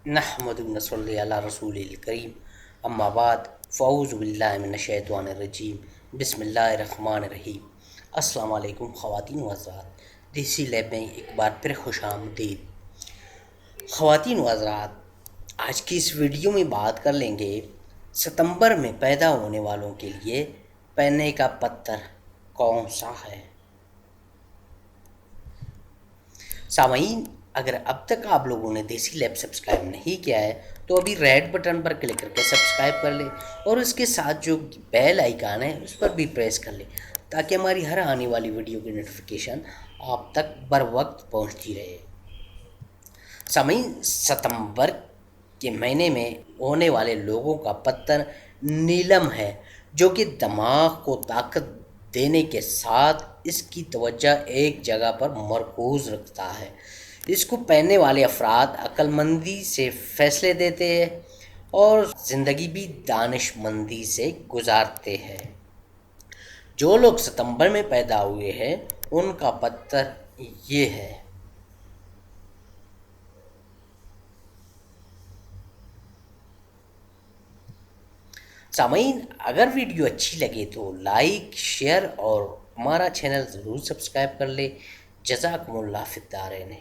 نحمد نصلی علی رسول الکریم اما بعد فاعوذ باللہ من الشیطان الرجیم بسم اللہ الرحمن الرحیم۔ السلام علیکم خواتین و حضرات، دیسی لیب میں ایک بار پھر خوش آمدید۔ خواتین و حضرات، آج کی اس ویڈیو میں بات کر لیں گے ستمبر میں پیدا ہونے والوں کے لیے پہننے کا پتر کون سا ہے۔ سامعین، اگر اب تک آپ لوگوں نے دیسی لیب سبسکرائب نہیں کیا ہے تو ابھی ریڈ بٹن پر کلک کر کے سبسکرائب کر لیں اور اس کے ساتھ جو بیل آئیکن ہے اس پر بھی پریس کر لیں تاکہ ہماری ہر آنے والی ویڈیو کی نوٹیفیکیشن آپ تک بر وقت پہنچتی رہے۔ سامعین، ستمبر کے مہینے میں ہونے والے لوگوں کا پتر نیلم ہے، جو کہ دماغ کو طاقت دینے کے ساتھ اس کی توجہ ایک جگہ پر مرکوز رکھتا ہے۔ اس کو پہننے والے افراد عقل مندی سے فیصلے دیتے ہیں اور زندگی بھی دانش مندی سے گزارتے ہیں۔ جو لوگ ستمبر میں پیدا ہوئے ہیں ان کا پتر یہ ہے۔ سامعین، اگر ویڈیو اچھی لگے تو لائک، شیئر اور ہمارا چینل ضرور سبسکرائب کر لے۔ جزاکم اللہ فی الدارین۔